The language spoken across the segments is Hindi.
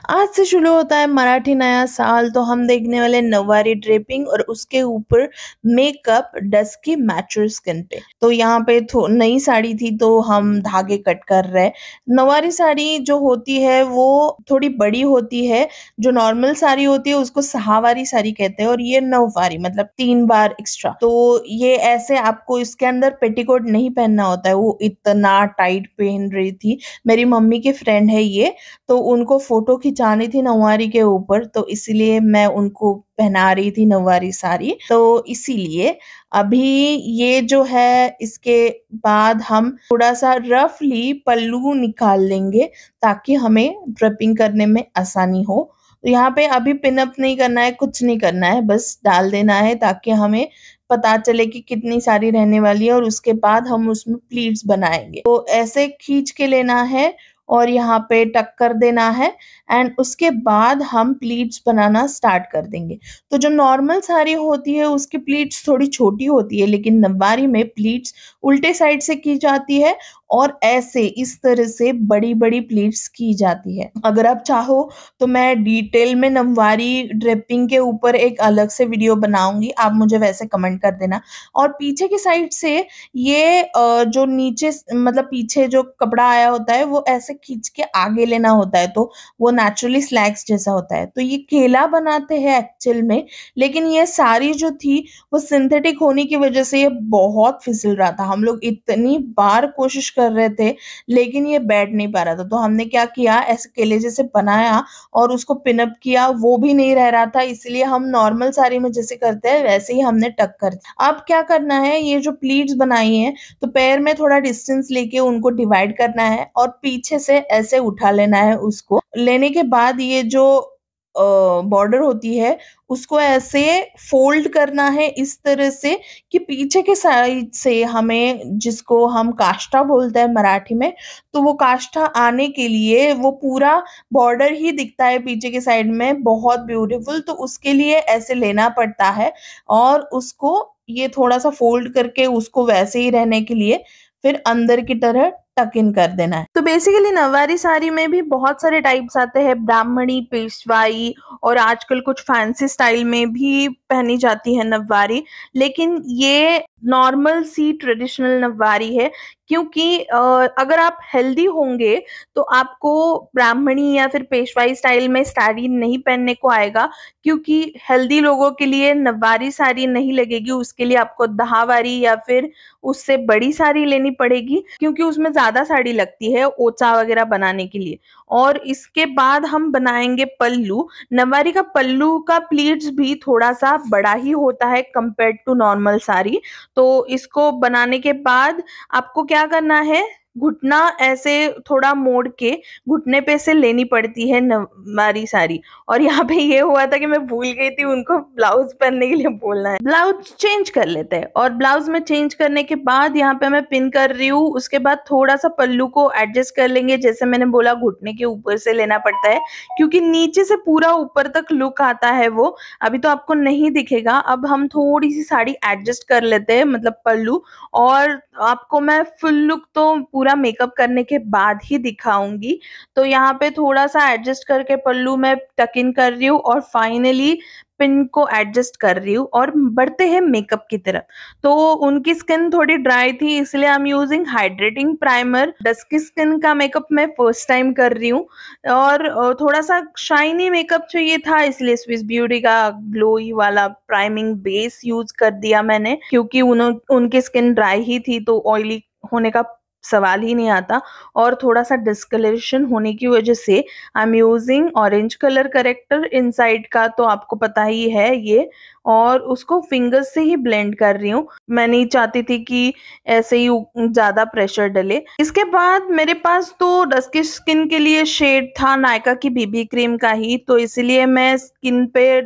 आज से शुरू होता है मराठी नया साल, तो हम देखने वाले नववारी ड्रेपिंग और उसके ऊपर मेकअप डस्की मैच्योर स्किन पे। तो यहाँ पे नई साड़ी थी तो हम धागे कट कर रहे। नववारी साड़ी जो होती है वो थोड़ी बड़ी होती है। जो नॉर्मल साड़ी होती है उसको सहावारी साड़ी कहते हैं और ये नववारी मतलब 3 बार एक्स्ट्रा। तो ये ऐसे आपको इसके अंदर पेटीकोट नहीं पहनना होता है। वो इतना टाइट पहन रही थी। मेरी मम्मी की फ्रेंड है ये, तो उनको फ़ोटो खिंचानी थी नऊवारी के ऊपर, तो इसीलिए मैं उनको पहना रही थी नऊवारी साड़ी। तो इसीलिए अभी ये जो है इसके बाद हम थोड़ा-सा रफली पल्लू निकाल लेंगे ताकि हमें ड्रेपिंग करने में आसानी हो। तो यहाँ पे अभी पिन अप नहीं करना है, कुछ नहीं करना है, बस डाल देना है ताकि हमें पता चले कि कितनी साड़ी रहने वाली है और उसके बाद हम उसमें प्लीट्स बनाएँगे। तो ऐसे खींच के लेना है और यहाँ पे टक कर देना है एंड उसके बाद हम प्लीट्स बनाना स्टार्ट कर देंगे। तो जो नॉर्मल साड़ी होती है उसकी प्लीट्स थोड़ी छोटी होती है, लेकिन नव्वारी में प्लीट्स उल्टे साइड से की जाती है और ऐसे इस तरह से बड़ी-बड़ी प्लीट्स की जाती है। अगर आप चाहो तो मैं डिटेल में नव्वारी ड्रेपिंग के ऊपर एक अलग से वीडियो बनाऊँगी, आप मुझे वैसे कमेंट कर देना। और पीछे की साइड से ये जो नीचे मतलब पीछे जो कपड़ा आया होता है वो ऐसे खींच के आगे लेना होता है, तो वो नेचुरली स्लैक्स जैसा होता है। तो ये केला बनाते हैं एक्चुअल में, लेकिन ये साड़ी जो थी वो सिंथेटिक होने की वजह से ये बहुत फिसल रहा था। हम लोग इतनी बार कोशिश कर रहे थे, लेकिन ये बैठ नहीं पा रहा था। तो हमने क्या किया, ऐसे केले जैसे बनाया और उसको पिन अप किया, वो भी नहीं रह रहा था, इसलिए हम नॉर्मल साड़ी में जैसे करते हैं वैसे ही हमने टक कर दिया। अब क्या करना है, ये जो प्लीट्स बनाई हैं तो पैर में थोड़ा डिस्टेंस लेके उनको डिवाइड करना है और पीछे से ऐसे उठा लेना है उसको। लेने के बाद ये जो बॉर्डर होती है उसको ऐसे फ़ोल्ड करना है इस तरह से कि पीछे के साइड से हमें, जिसको हम काष्ठा बोलते हैं मराठी में, तो वो काष्ठा आने के लिए वो पूरा बॉर्डर ही दिखता है पीछे के साइड में, बहुत ब्यूटीफुल। तो उसके लिए ऐसे लेना पड़ता है और उसको ये थोड़ा-सा फ़ोल्ड करके उसको वैसे ही रहने के लिए फिर अंदर की तरह टक इन कर देना है। तो बेसिकली नववारी साड़ी में भी बहुत सारे टाइप्स आते हैं, ब्राह्मणी, पेशवाई और आजकल कुछ फैंसी स्टाइल में भी पहनी जाती है नववारी। लेकिन ये नॉर्मल सी ट्रेडिशनल नववारी है, क्योंकि अगर आप हेल्दी होंगे तो आपको ब्राह्मणी या फिर पेशवाई स्टाइल में साड़ी नहीं पहनने को आएगा, क्योंकि हेल्दी लोगों के लिए नववारी साड़ी नहीं लगेगी, उसके लिए आपको दहावारी या फिर उससे बड़ी साड़ी लेनी पड़ेगी, क्योंकि उसमें ज़्यादा साड़ी लगती है ओचा वगैरह बनाने के लिए। और इसके बाद हम बनाएँगे पल्लू। नववारी का पल्लू का प्लीट्स भी थोड़ा-सा बड़ा ही होता है कंपेयर्ड टू नॉर्मल साड़ी। तो इसको बनाने के बाद आपको क्या करना है, घुटना ऐसे थोड़ा मोड़ के घुटने पे से लेनी पड़ती है नववारी साड़ी। और यहाँ पे ये हुआ था कि मैं भूल गई थी उनको ब्लाउज़ पहनने के लिए बोलना है। ब्लाउज़ चेंज कर लेते हैं और ब्लाउज़ में चेंज करने के बाद यहाँ पे मैं पिन कर रही हूँ। उसके बाद थोड़ा-सा पल्लू को एडजस्ट कर लेंगे, जैसे मैंने बोला घुटने के ऊपर से लेना पड़ता है, क्योंकि नीचे से पूरा ऊपर तक लुक आता है वो। अभी तो आपको नहीं दिखेगा, अब हम थोड़ी-सी साड़ी एडजस्ट कर लेते हैं मतलब पल्लू। और आपको मैं फुल लुक तो पूरा मेकअप करने के बाद ही दिखाऊँगी। तो यहाँ पे थोड़ा-सा एडजस्ट करके पल्लू मैं टक इन कर रही हूँ और फाइनली पिन को एडजस्ट कर रही हूँ और बढ़ते हैं मेकअप की तरफ। तो उनकी स्किन थोड़ी ड्राई थी, इसलिए आई am using hydrating primer. Dusky skin का मेकअप मैं फर्स्ट टाइम कर रही हूँ और थोड़ा-सा शाइनी मेकअप चाहिए था, इसलिए स्विस ब्यूटी का ग्लोई वाला प्राइमिंग बेस यूज़ कर दिया मैंने, क्योंकि उनकी स्किन ड्राई ही थी तो ऑयली होने का सवाल ही नहीं आता। और थोड़ा-सा डिस्कलरेशन होने की वजह से आई am using orange colour corrector inside का, तो आपको पता ही है ये। और उसको फिंगर्स से ही ब्लेंड कर रही हूँ। मैं नहीं चाहती थी कि ऐसे ही ज़्यादा प्रेशर डले। इसके बाद मेरे पास तो डस्की स्किन के लिए शेड था नायका की बीबी क्रीम का ही, तो इसीलिए मैं स्किन पे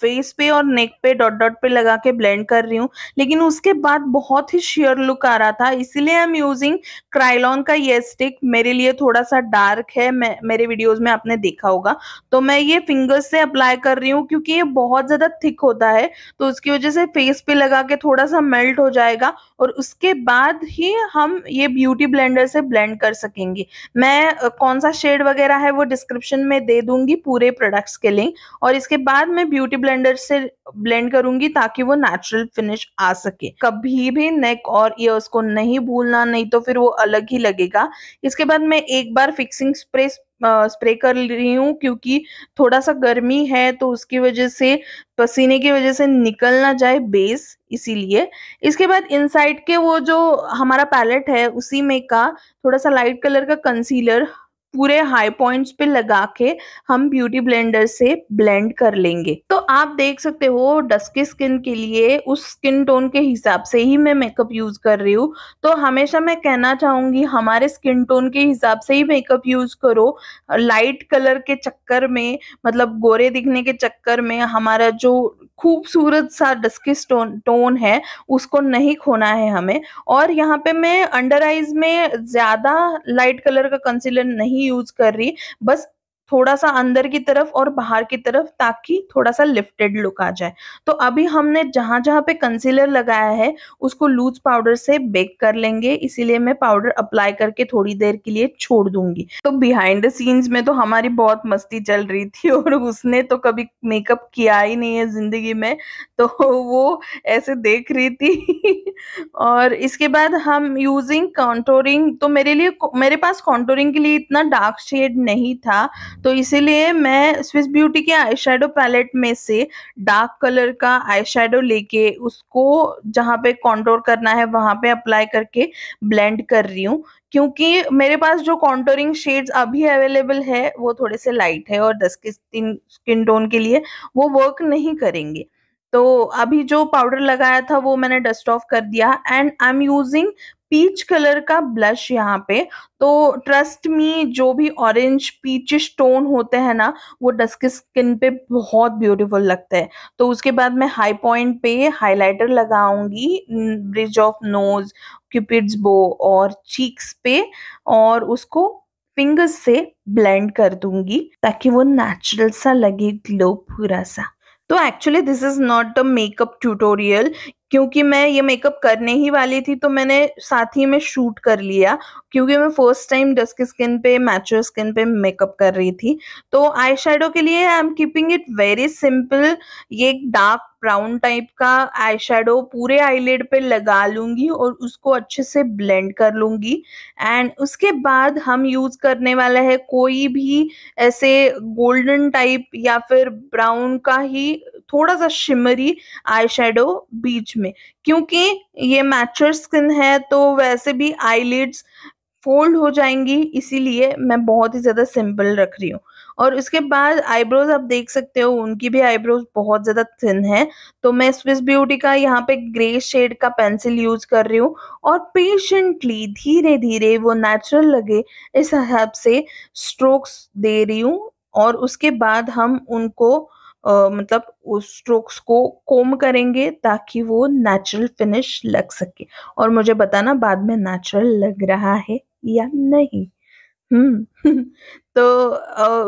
फेस पे और नेक पे डॉट डॉट पे लगा के ब्लेंड कर रही हूँ। लेकिन उसके बाद बहुत ही शियर लुक आ रहा था, इसीलिए आई एम यूजिंग क्राइलॉन का ये स्टिक मेरे लिए थोड़ा-सा डार्क है, मेरे वीडियोज़ में आपने देखा होगा। तो मैं ये फिंगर्स से अप्लाई कर रही हूँ क्योंकि ये बहुत ज़्यादा थिक होता है, तो उसकी वजह से फेस पे लगा के थोड़ा-सा मेल्ट हो जाएगा और उसके बाद ही हम ये ब्यूटी ब्लेंडर से ब्लेंड कर सकेंगे। मैं कौन-सा शेड वगैरह है वो डिस्क्रिप्शन में दे दूँगी पूरे प्रोडक्ट्स के लिंक, और इसके बाद मैं ब्यूटी ब्लेंडर से ब्लेंड करूँगी ताकि वो नेचुरल फिनिश आ सके। कभी भी नेक और ईयर्स को नहीं भूलना, नहीं तो फिर वो अलग ही लगेगा। इसके बाद मैं एक बार फिक्सिंग स्प्रे कर रही हूँ क्योंकि थोड़ा-सा गर्मी है तो उसकी वजह से, पसीने की वजह से निकल ना जाए बेस, इसीलिए। इसके बाद इनसाइड के वो जो हमारा पैलेट है उसी में का थोड़ा-सा लाइट कलर का कंसीलर पूरे हाई पॉइंट्स पे लगा के हम ब्यूटी ब्लेंडर से ब्लेंड कर लेंगे। तो आप देख सकते हो डस्की स्किन के लिए उस स्किन टोन के हिसाब से ही मैं मेकअप यूज़ कर रही हूँ। तो हमेशा मैं कहना चाहूँगी हमारे स्किन टोन के हिसाब से ही मेकअप यूज़ करो। लाइट कलर के चक्कर में, मतलब गोरे दिखने के चक्कर में हमारा जो खूबसूरत सा डस्की टोन है उसको नहीं खोना है हमें। और यहाँ पे मैं अंडर आईज में ज़्यादा लाइट कलर का कंसीलर नहीं यूज़ कर रही, बस थोड़ा-सा अंदर की तरफ और बाहर की तरफ, ताकि थोड़ा-सा लिफ्टेड लुक आ जाए। तो अभी हमने जहाँ-जहाँ पे कंसीलर लगाया है उसको लूज़ पाउडर से बेक कर लेंगे, इसीलिए मैं पाउडर अप्लाई करके थोड़ी देर के लिए छोड़ दूँगी। तो बिहाइंड द सीन्स में तो हमारी बहुत मस्ती चल रही थी और उसने तो कभी मेकअप किया ही नहीं है ज़िंदगी में, तो वो ऐसे देख रही थी। और इसके बाद हम यूजिंग कॉन्टूरिंग, तो मेरे पास कॉन्टूरिंग के लिए इतना डार्क शेड नहीं था, तो इसीलिए मैं स्विस ब्यूटी के आई शेडो पैलेट में से डार्क कलर का आई शेडो लेके उसको जहाँ पे कॉन्टूर करना है वहां पे अप्लाई करके ब्लेंड कर रही हूँ, क्योंकि मेरे पास जो कॉन्टूरिंग शेड्स अभी अवेलेबल है वो थोड़े से लाइट है और डस्की स्किन टोन के लिए वो वर्क नहीं करेंगे। तो अभी जो पाउडर लगाया था वो मैंने डस्ट ऑफ कर दिया and I am using peach colour का ब्लश यहाँ पे। तो ट्रस्ट मी, जो भी ऑरेंज पीचिश टोन होते हैं ना वो डस्की स्किन पे बहुत ब्यूटीफुल लगता है। तो उसके बाद मैं हाई पॉइंट पे हाइलाइटर लगाऊंगी, ब्रिज ऑफ नोज, क्यूपिड्स बो और चीक्स पे, और उसको फिंगर्स से ब्लेंड कर दूंगी ताकि वो नेचुरल सा लगे, ग्लो पूरा सा। तो actually this is not a makeup tutorial, क्योंकि मैं ये मेकअप करने ही वाली थी तो मैंने साथ ही में शूट कर लिया, क्योंकि मैं फर्स्ट टाइम डस्की स्किन पे, मैच्योर स्किन पे मेकअप कर रही थी। तो आई शेडो के लिए I am keeping it very simple. ये एक डार्क ब्राउन टाइप का आई शेडो पूरे आईलिड पे लगा लूंगी और उसको अच्छे से ब्लेंड कर लूंगी। एंड उसके बाद हम यूज करने वाला है कोई भी ऐसे गोल्डन टाइप या फिर ब्राउन का ही थोड़ा सा शिमरी आई शेडो बीच में, क्योंकि ये मैच्योर स्किन है तो वैसे भी आईलिड्स फोल्ड हो जाएंगी, इसीलिए मैं बहुत ही ज्यादा सिंपल रख रही हूँ। और उसके बाद आईब्रोज आप देख सकते हो, उनकी भी आईब्रोज बहुत ज्यादा थिन है, तो मैं स्विस ब्यूटी का यहाँ पे ग्रे शेड का पेंसिल यूज कर रही हूँ और पेशेंटली धीरे धीरे वो नेचुरल लगे इस हिसाब से स्ट्रोक्स दे रही हूँ। और उसके बाद हम उनको मतलब उस स्ट्रोक्स को कोम करेंगे ताकि वो नेचुरल फिनिश लग सके, और मुझे बताना बाद में नेचुरल लग रहा है या नहीं। तो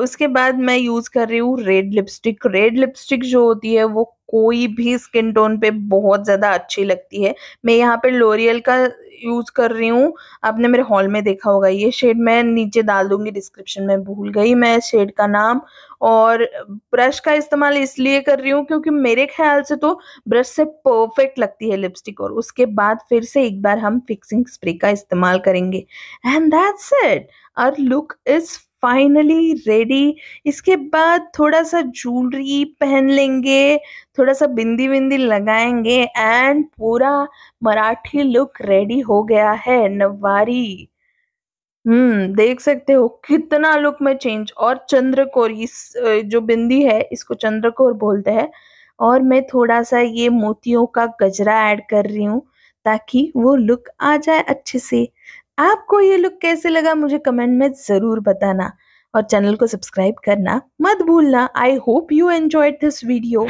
उसके बाद मैं यूज़ कर रही हूँ रेड लिपस्टिक। रेड लिपस्टिक जो होती है वो कोई भी स्किन टोन पे बहुत ज़्यादा अच्छी लगती है। मैं यहाँ पे लॉरियल का यूज़ कर रही हूँ, आपने मेरे हॉल में देखा होगा। ये शेड मैं नीचे डाल दूँगी डिस्क्रिप्शन में, भूल गई मैं शेड का नाम। और ब्रश का इस्तेमाल इसलिए कर रही हूँ क्योंकि मेरे ख़्याल से तो ब्रश से परफेक्ट लगती है लिपस्टिक, और उसके बाद फिर से एक बार हम फिक्सिंग स्प्रे का इस्तेमाल करेंगे and that's it. Our look is finally ready. इसके बाद थोड़ा सा ज्वेलरी पहन लेंगे, थोड़ा सा बिंदी विंदी लगाएंगे एंड पूरा मराठी लुक रेडी हो गया है, नवारी। देख सकते हो कितना लुक में चेंज। और चंद्रकोर, इस जो बिंदी है इसको चंद्रकोर बोलते हैं, और मैं थोड़ा सा ये मोतियों का गजरा ऐड कर रही हूँ ताकि वो लुक आ जाए अच्छे से। आपको ये लुक कैसे लगा मुझे कमेंट में जरूर बताना, और चैनल को सब्सक्राइब करना मत भूलना। I hope you enjoyed this video.